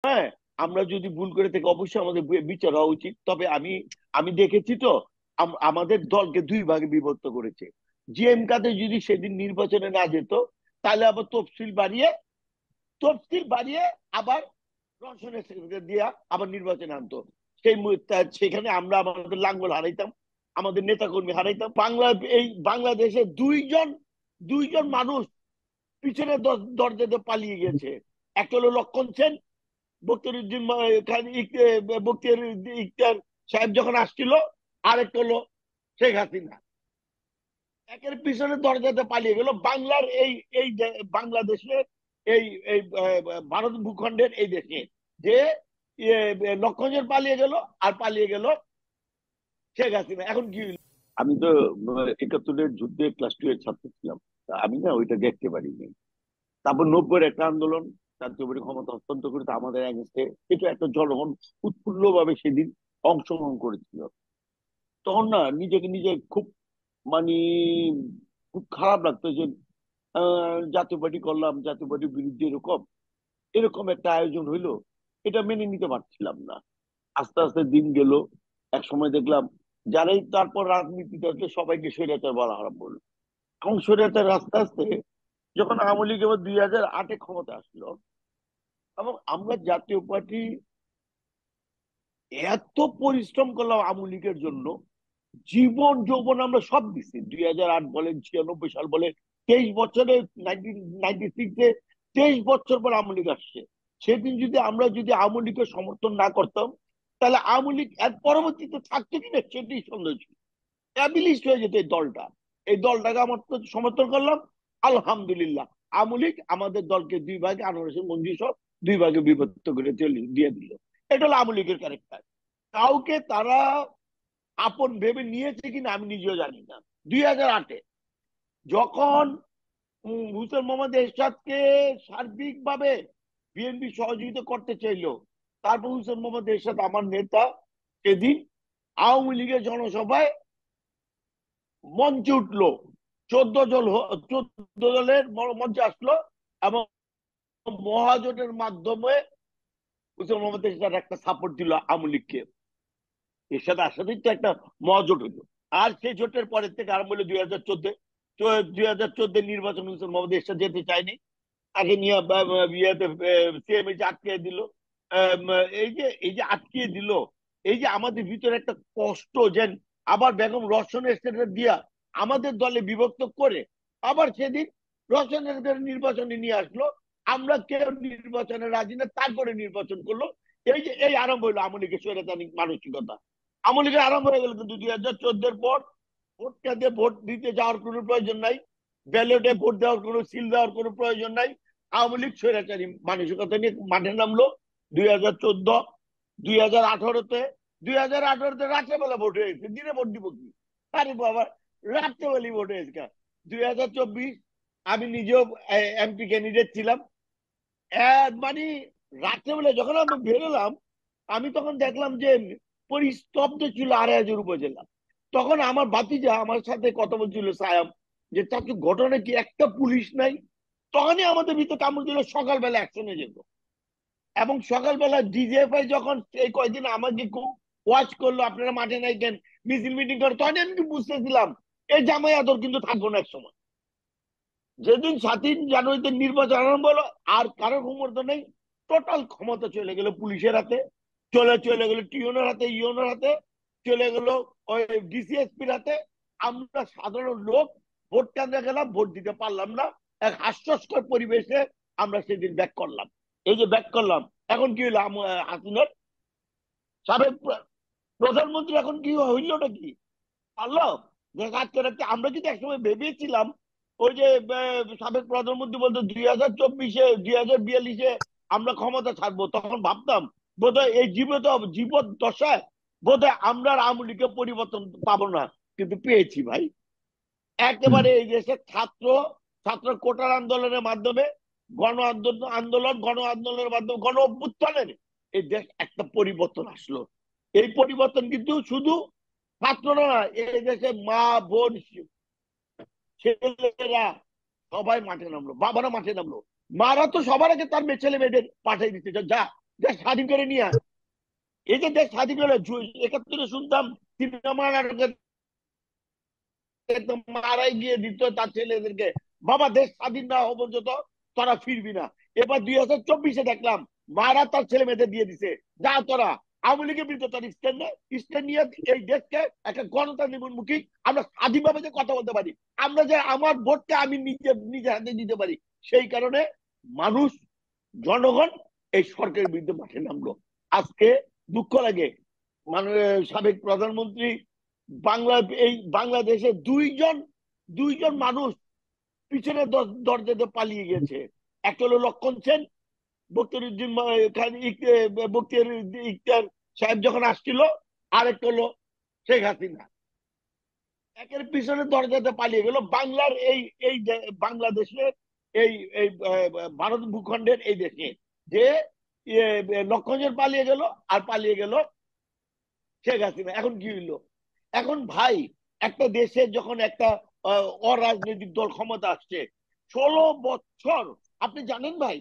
হ্যাঁ, আমরা যদি ভুল করে থাকি অবশ্যই আমাদের বিচার হওয়া উচিত। তবে আমি আমি দেখেছি তো, আমাদের দলকে দুই ভাগে বিভক্ত করেছে। জিএম কাদের যদি সেদিন নির্বাচনে না যেত, তাহলে আবার তফসিল বাড়িয়ে আবার রওশনের সেক্রেটারি দিয়া আবার নির্বাচনে আনতো। সেখানে আমরা আমাদের লাঙ্গল হারাইতাম, আমাদের নেতা কর্মী হারাইতাম। এই বাংলাদেশে দুইজন মানুষ পিছনে দরজাতে পালিয়ে গেছে। একটা হলো লক্ষণ সেন, বখতিয়ারউদ্দিন বখতিয়ার ইকতার সাহেব যখন আসছিল। আরেকটা হলো শেখ হাসিনা। একের পিছনে দরজাতে পালিয়ে গেল বাংলার এই এই বাংলাদেশের এই এই ভারত ভূখণ্ডের এই দেশে, যে লক্ষণ পালিয়ে গেল, আর পালিয়ে গেল শেখ হাসিনা। এখন কি হইলো? আমি তো 71-এর যুদ্ধে ক্লাস 2 এর ছাত্র ছিলাম। আমি না ওইটা দেখতে পারিনি। তারপর 90-এর একটা আন্দোলন, জাতীয় পার্টি ক্ষমতা হস্তান্তর করে আমাদের এগেন্স্টে, এটা একটা জনগণ উৎফুল্ল ভাবে সেদিন অংশগ্রহণ করেছিল। তখন না নিজেকে নিজে খুব, মানে, খুব খারাপ লাগতো যে জাতীয় পার্টি করলাম, জাতীয় পার্টির বিরুদ্ধে এরকম এরকম একটা আয়োজন হইলো। এটা মেনে নিতে পারছিলাম না। আস্তে আস্তে দিন গেল। এক সময় দেখলাম যারাই তারপর রাজনীতিতে আসলে সবাইকে স্বৈরাচার বলা আরম্ভ হলো। এবং স্বৈরাচার আস্তে আস্তে যখন আওয়ামী লীগ এবার 2008-এ ক্ষমতা আসলো, এবং আমরা জাতীয় পার্টি এত পরিশ্রম করলাম আওয়ামী লীগের জন্য, জীবন যৌবন আমরা সব দিচ্ছি। 2008 বলেন, 96 সাল বলেন, 23 বছরে, 1996-এ 23 বছর পর আওয়ামী লীগ আসছে। সেদিন আমরা যদি আওয়ামী লীগের সমর্থন না করতাম, তাহলে আওয়ামী লীগ এর পরবর্তীতে থাকতো কিনা সেটাই সন্দেহ ছিল। অ্যাবিলিস্ট হয়ে যেত এই দলটাকে আমার তো সমর্থন করলাম। আলহামদুলিল্লাহ, আওয়ামী লীগ আমাদের দলকে দুই ভাগে, আনোয়ার হোসেন মঞ্জু সহ দুই ভাগে বিভক্ত করে দিয়ে দিল। এটা হলো আওয়ামী লীগের ক্যারেক্টার। কাউকে তারা আপন ভেবে নিয়েছে কিনা আমি নিজেও জানি না। 2008-এ যখন হুসেন মোহাম্মদ এরশাদকে সার্বিকভাবে বিএনপি সহযোগিতা করতে চাইলো, তারপর হুসেন মোহাম্মদ এরশাদ আমার নেতা সেদিন আওয়ামী লীগের জনসভায় মঞ্চে উঠলো। 14 দলের মঞ্চে আসলো, এবং মহাজোটের মাধ্যমে হুসেন মোহাম্মদ এরশাদ একটা সাপোর্ট দিল আওয়ামী লীগকে। এরশাদ আসাদেই তো একটা মহাজোট হইলো। আর সেই জোটের পরের থেকে আরম্ভ হলো 2014 নির্বাচন। হুসেন মোহাম্মদ এরশাদ যেতে চায়নি, তাকে নিয়ে সিএমএ আটকে দিল। এই যে আটকে দিল, এই যে আমাদের ভিতরে একটা কষ্ট, যে আবার বেগম রওশন এরশাদের দিয়া আমাদের দলে বিভক্ত করে আবার সেদিন রওশন এরশাদের নির্বাচনে নিয়ে আসলো। আমরা কেউ নির্বাচনে রাজি না, তারপরে নির্বাচন করলো। এই আরম্ভ হইলো আওয়ামী লীগের স্বৈরাচারিক মানসিকতা। আওয়ামী লীগের আরম্ভ হয়ে গেল কিন্তু 2014-এর পর। ভোট কেন্দ্রে ভোট দিতে যাওয়ার কোনো প্রয়োজন নাই, ব্যালটে ভোট দেওয়ার কোনো সিল দেওয়ার কোনো প্রয়োজন নাই। আওয়ামী লীগ স্বৈরাচারী মানসিকতা নিয়ে মাঠে নামলো 2014, 2018-তে। 2018-তে রাত্রেবেলা ভোট হয়েছে, দিনে ভোট দিব কি? আরে বাবা, রাত্রেবেলা ভোট হয়েছে। 2024 আমি নিজেও এমপি ক্যান্ডিডেট ছিলাম। মানে রাত্রেবেলা যখন আমি বেরোলাম, আমি তখন দেখলাম যে পরিস্তব্ধ ছিল 2,500 উপজেলা। তখন আমার ভাতিজা আমার সাথে কথা বলছিল, সায়াম, যে চাচু ঘটনা কি, একটা পুলিশ নাই। তখনই আমাদের ভিতরে কামড় দিল, সকালবেলা অ্যাকশনে যেত। এবং সকালবেলা ডিজিএফআই যখন এই কয়েকদিন আমাকে খুব ওয়াচ করলো, আপনারা মাঠে নাই কেন, মিছিল মিটিং করে, তখন আমি বুঝতেছিলাম এই জামাই আদর কিন্তু থাকবো না এক সময়। যেদিন 7ই জানুয়ারিতে নির্বাচন আরম্ভ হলো, আর কারো ক্ষমতা নেই। টোটাল ক্ষমতা চলে গেল পুলিশের হাতে, চলে গেল টিওনের হাতে, ইউনোর হাতে, চলে গেল ওই ডিসিএসপির হাতে। আমরা সাধারণ লোক ভোট কেন্দ্রে গেলাম, ভোট দিতে পারলাম না। এক হাস্যস্কর পরিবেশে আমরা সেদিন ব্যাক করলাম। এই যে ব্যাক করলাম, এখন কি হলো? হাসিনার সাবেক প্রধানমন্ত্রী এখন কি হইলটা কি? পারলো যে আটকে রাখতে? আমরা কিন্তু একসময় ভেবেছিলাম, ওই যে সাবেক প্রধানমন্ত্রী বলতো 2024-এ, 2042-এ আমরা ক্ষমতা ছাড়বো, তখন ভাবতাম বোধহয় এই জীবত দশায় বোধহয় আমরা আর আওয়ামী লীগের পরিবর্তন পাবো না। কিন্তু পেয়েছি ভাই। হুম। একেবারে এই দেশে ছাত্র ছাত্র কোটার আন্দোলনের মাধ্যমে, গণ আন্দোলনের মাধ্যমে, গণ অভ্যুত্থানের এই দেশ একটা পরিবর্তন আসলো। এই পরিবর্তন কিন্তু শুধু ছাত্ররা না, এই দেশে মা, বোন, ছেলেরা সবাই মাঠে নামলো, বাবারা মাঠে নামলো। মারা তো সবার আগে তার ছেলে মেয়েদের পাঠিয়ে দিতে, যা দেশ স্বাধীন করে নিয়ে। এই যে দেশ স্বাধীন করে 71-এ শুনতাম সিনেমা নাটকের একদম মারাই গিয়ে দিত তার ছেলেদেরকে, বাবা দেশ স্বাধীন না হওয়া পর্যন্ত তোরা ফিরবি না। এবার 2024-এ দেখলাম মারা তার ছেলে মেয়েদের দিয়ে দিছে, যা তোরা আওয়ামী লীগের বিরুদ্ধে তোর স্ট্যান্ড নেই, স্ট্যান্ড নিয়ে এই দেশকে একটা গণতান্ত্রিক উন্মুখী আমরা স্বাধীনভাবে যে কথা বলতে পারি, আমরা যে আমার ভোটকে আমি নিজে নিজে হাতে দিতে পারি। সেই কারণে মানুষ, জনগণ এই সরকারের বিরুদ্ধে মাঠে নামলো। আজকে দুঃখ লাগে, মানে সাবেক প্রধানমন্ত্রী বাংলা, এই বাংলাদেশে দুইজন দুইজন মানুষ পিছনে দরজাতে পালিয়ে গেছে। একটা হলো লক্ষণ সেন, বখতিয়ারউদ্দিন বখতিয়ার ইকতার সাহেব যখন আসছিল, আরেকটা হলো শেখ হাসিনা। একের পিছনে দরজাতে পালিয়ে গেল বাংলার এই এই বাংলাদেশের এই এই ভারত ভূখণ্ডের এই দেশে, যে লক্ষণ সেন পালিয়ে গেল, আর পালিয়ে গেল শেখ হাসিনা। এখন কি হইলো? এখন ভাই, একটা দেশে যখন একটা অরাজনৈতিক দল ক্ষমতা আসছে 16 বছর, আপনি জানেন ভাই,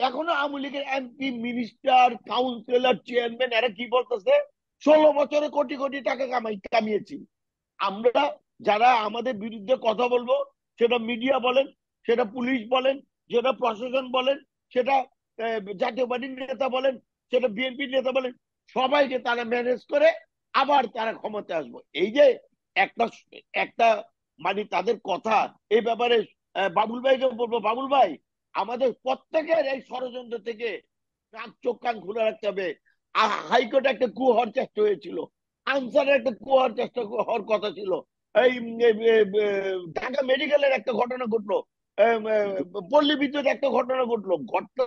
এখনো আওয়ামী লীগের এমপি, মিনিস্টার, কাউন্সিলর, চেয়ারম্যান এরা কি বলতেছে, 16 বছরে কোটি কোটি টাকা কামিয়েছি আমরা। যারা আমাদের বিরুদ্ধে কথা বলবো, সেটা মিডিয়া বলেন, সেটা পুলিশ বলেন, সেটা প্রশাসন বলেন, সেটা জাতীয় পার্টির নেতা বলেন, সেটা বিএনপির নেতা বলেন, সবাইকে তারা ম্যানেজ করে আবার তারা ক্ষমতায় আসবো। এই যে একটা একটা মানে তাদের কথা, এই ব্যাপারে বাবুল ভাইকে বলবো, বাবুল ভাই, আমাদের প্রত্যেকের এই ষড়যন্ত্র থেকে নাক চোখ কান খুলে রাখতে হবে। হাইকোর্টে একটা কু হওয়ার চেষ্টা হয়েছিল, আনসারের একটা কু হওয়ার চেষ্টা হওয়ার কথা ছিল, এই ঢাকা মেডিকেলের একটা ঘটনা ঘটলো, পল্লী বিদ্যুৎ একটা ঘটনা ঘটলো, ঘটনা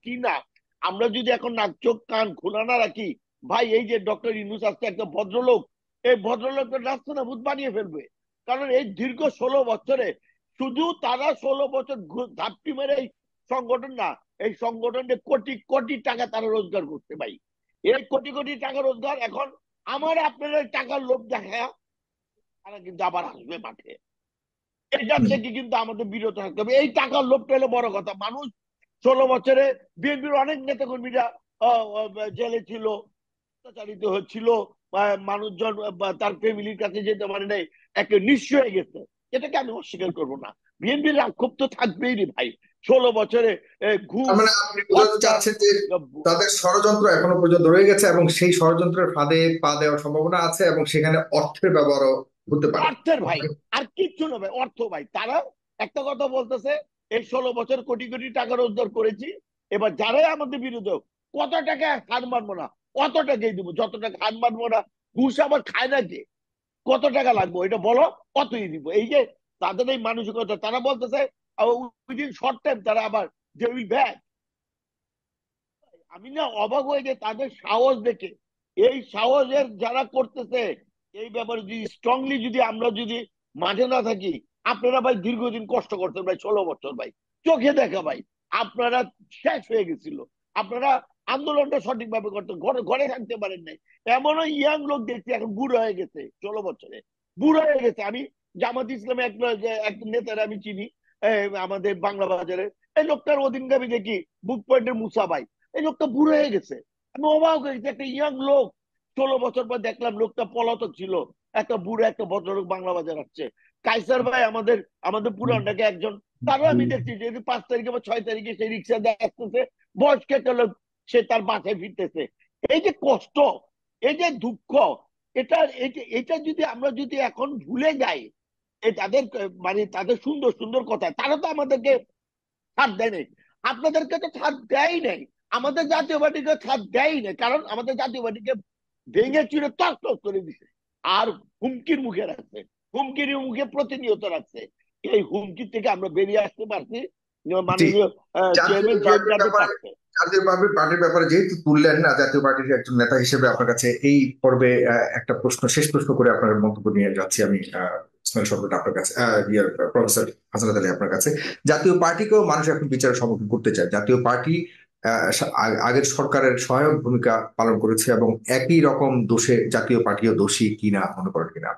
কি না। আমরা যদি এখন নাক চোখ কান খোলা না রাখি, ভাই এই যে ডক্টর ইউনূস আসছে একটা ভদ্রলোক, এই ভদ্রলোকের রাস্তা না ভূত বানিয়ে ফেলবে। কারণ এই দীর্ঘ 16 বছরে শুধু তারা 16 বছর ধাপটি মেরে এই সংগঠন না, এই সংগঠনে কোটি কোটি টাকা তারা রোজগার করতে ভাই। এই কোটি কোটি টাকা রোজগার এখন আমার আপনার টাকার লোভ দেখা, তারা কিন্তু আবার আসবে মাঠে। এটা থেকে কিন্তু আমাদের বিরত থাকতে হবে। এই টাকার লোভটা হলো বড় কথা। মানুষ 16 বছরে বিএনপির অনেক নেতাকর্মীরা জেলে ছিল, অত্যাচারিত হচ্ছিল, মানুষজন তার ফ্যামিলির কাছে যেতে পারে নাই, একটা নিঃস্ব হয়ে গেছে। এটাকে আমি অস্বীকার করবো না। বিএনপির ক্ষোভ তো থাকবেই রে ভাই। 16 বছরে তার ঘুষ, মানে আপনি বোঝাতে হত্যা, চাচ্ছেন যে তাদের ষড়যন্ত্র এখনো পর্যন্ত রয়ে গেছে এবং সেই ষড়যন্ত্রের ফাঁদে পা দেওয়ার সম্ভাবনা আছে এবং সেখানে অর্থের ব্যবহারও হতে পারে। অর্থের ভাই, আর কিচ্ছু না ভাই, অর্থ ভাই। তারা একটা কথা বলতেছে, এই 16 বছর কোটি কোটি টাকা রোজগার করেছি, এবার যারাই আমাদের বিরুদ্ধে কত টাকা হার মানবো না, অত টাকাই দিব, যত টাকা হার মানবো না। ঘুষ আবার খায় না যে, কত টাকা লাগবে এটা বলো, কতই দিব। এই যে তাদের এই মানসিকতা, তারা বলতেছে উইদিন শর্ট টাইম তারা আবার যে উইল ব্যাক। আমি না অবাক হয়ে যে তাদের সাহস দেখে, এই সাহসের যারা করতেছে এই ব্যাপারে যদি স্ট্রংলি যদি আমরা যদি মাঠে না থাকি, আপনারা ভাই দীর্ঘদিন কষ্ট করতেন ভাই, 16 বছর ভাই, চোখে দেখা ভাই, আপনারা শেষ হয়ে গেছিল। আপনারা আন্দোলনটা সঠিকভাবে করতেন, ঘরে ঘরে থাকতে পারেন নাই। এমনও ইয়াং লোক দেখছি এখন বুড়ো হয়ে গেছে, 16 বছরে বুড়ো হয়ে গেছে। আমি জামাত ইসলামে এক নেতারা আমি চিনি, আমাদের বাংলা বাজারে, এই লোকটার ওদিনকে আমি দেখি বুক পয়েন্টের মুসা ভাই, এই লোকটা বুড়ো হয়ে গেছে। আমি অবাক হয়ে গেছি, একটা ইয়াং লোক, 16 বছর পর দেখলাম লোকটা পলাতক ছিল, একটা বুড়ো একটা ভদ্রলোক বাংলা বাজার আসছে। কাইসার ভাই আমাদের আমাদের পুরানটাকে একজন, তারও আমি দেখছি যে 5 তারিখে বা 6 তারিখে সেই রিক্সা দিয়ে আসতেছে, বয়স্ক একটা লোক, সে তার বাসায় ফিরতেছে। এই যে কষ্ট, এই যে দুঃখ, এটা যদি আমরা যদি এখন ভুলে যাই, এই তাদের মানে তাদের সুন্দর সুন্দর কথা, তারা তো আমাদেরকে ছাড় দেয় নাই, আপনাদেরকে তো ছাড় দেয় নাই, আমাদের জাতীয় পার্টিকে ছাড় দেয় নাই, কারণ আমাদের জাতীয় পার্টিকে ভেঙে চুরে তস করে দিছে, আর হুমকির মুখে রাখছে, হুমকির মুখে প্রতিনিয়ত রাখছে। এই হুমকি থেকে আমরা বেরিয়ে আসতে পারছি, জি, মাননীয় জাতীয় চেয়ারম্যান জিএম পার্টির কাদের ব্যাপারে, পারছে। জাতীয় পার্টির ব্যাপারে যেহেতু তুললেন না, জাতীয় পার্টির একজন নেতা হিসেবে আপনার কাছে এই পর্বে একটা প্রশ্ন, শেষ প্রশ্ন করে আপনার মন্তব্য নিয়ে যাচ্ছি আমি। ইসমাইল সরকার আপনার কাছে, প্রফেসর হাসনাত আলী আপনার কাছে। জাতীয় পার্টিকেও মানুষ এখন বিচারের সম্মুখীন করতে চায়। জাতীয় পার্টি আগের সরকারের সহায়ক ভূমিকা পালন করেছে এবং একই রকম দোষে জাতীয় পার্টিও দোষী কিনা মনে করেন কিনা?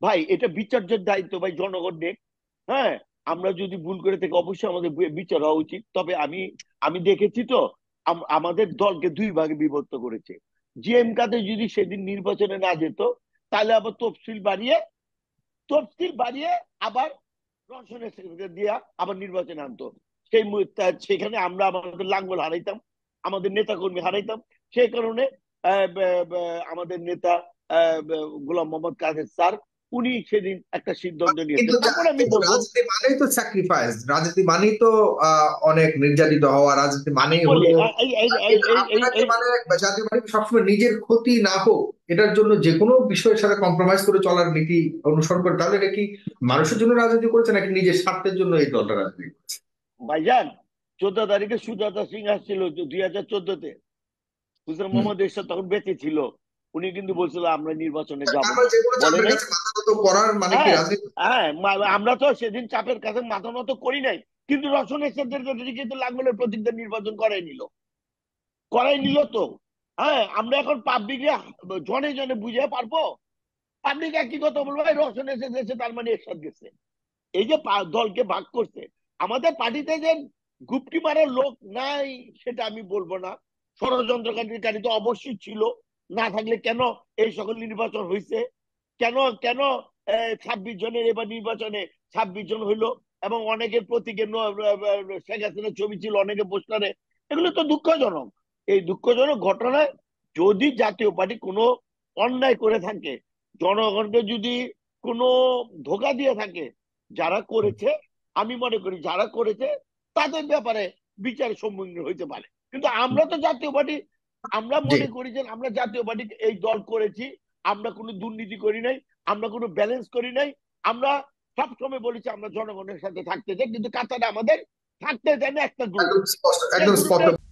ভাই এটা বিচার্যের দায়িত্ব ভাই, জনগণ নেই। হ্যাঁ, আমরা যদি ভুল করে থাকি অবশ্যই আমাদের বিচার হওয়া উচিত। তবে আমি আমি দেখেছি তো, আমাদের দলকে দুই ভাগে বিভক্ত করেছে। জিএমকাতে যদি সেদিন নির্বাচনে না যেত, তাহলে আবার তফসিল বাড়িয়ে আবার রওশনের দিয়া আবার নির্বাচনে আনতো। সেখানে আমরা আমাদের লাঙ্গল হারাইতাম, আমাদের নেতা কর্মী হারাইতাম। সেই কারণে আমাদের নেতা গোলাম মোহাম্মদ কাদের স্যার, উনি সেদিন একটা সিদ্ধান্ত নিয়েছে। কিন্তু তারপরে আমি কিন্তু বলবো, রাজনীতি মানেই তো স্যাক্রিফাইস, রাজনীতি মানেই তো অনেক নির্যাতিত হওয়া, রাজনীতি আমি মানেই বলি হলো এই এই এই এই এই আপনারা কি এই মানে জাতীয় পার্টি সবসময় নিজের ক্ষতি না হোক এটার জন্য যে কোনো বিষয়ের সাথে কম্প্রোমাইজ করে চলার নীতি অনুসরণ করে? তাহলে এটা কি মানুষের জন্য রাজনীতি করছে নাকি নিজের স্বার্থের জন্য এই দলটা রাজনীতি করছে? ভাইজান, 14 তারিখে সুজাতা সিং আসছিল 2014-তে, হুসেন হুম। মোহাম্মদ এরশাদ তখন বেঁচে ছিল। উনি কিন্তু বলছিল আমরা নির্বাচনে যাব তার না, মানে যে কোনো বলে চাপের নাই? কাছে মাথা নত করার মানে কি হ্যাঁ, রাজনীতি? হ্যাঁ, আমরা তো সেদিন চাপের কাছে মাথা নত করি নাই। কিন্তু রসুন এরশাদের কিন্তু লাঙ্গলের প্রতীকদের নির্বাচন করাই নিল তো। হ্যাঁ, আমরা এখন পাবলিকে জনে জনে বুঝে পারবো? পাবলিক একই কথা বলবো, "এই রসুন এসে গেছে, তার মানে এরশাদ গেছে।" এই যে দলকে ভাগ করছে, আমাদের পার্টিতে যে গুপটি মারার লোক নাই সেটা আমি বলবো না। ষড়যন্ত্রকারী তো অবশ্যই ছিল, না থাকলে কেন এই সকল নির্বাচন হয়েছে? কেন কেন 26 জনের এবার নির্বাচনে 26 জন হইলো, এবং অনেকের প্রতীকে শেখ হাসিনার ছবি ছিল অনেকে পোস্টারে। এগুলো তো দুঃখজনক। এই দুঃখজনক ঘটনায় যদি জাতীয় পার্টি কোনো অন্যায় করে থাকে, জনগণকে যদি কোনো ধোঁকা দিয়ে থাকে, যারা করেছে, আমি মনে করি যারা করেছে তাদের ব্যাপারে বিচারের সম্মুখীন হইতে পারে। কিন্তু আমরা তো জাতীয় পার্টি, আমরা জি। মনে করি যে আমরা জাতীয় পার্টি এই দল করেছি, আমরা কোনো দুর্নীতি করি নাই, আমরা কোনো ব্যালেন্স করি নাই। আমরা সবসময় বলেছি আমরা জনগণের সাথে থাকতে চাই, কিন্তু কাতারে আমাদের থাকতে চাই না একটা গ্রুপ। একদম স্পষ্ট, যে একদম স্পষ্ট। গ্রুপের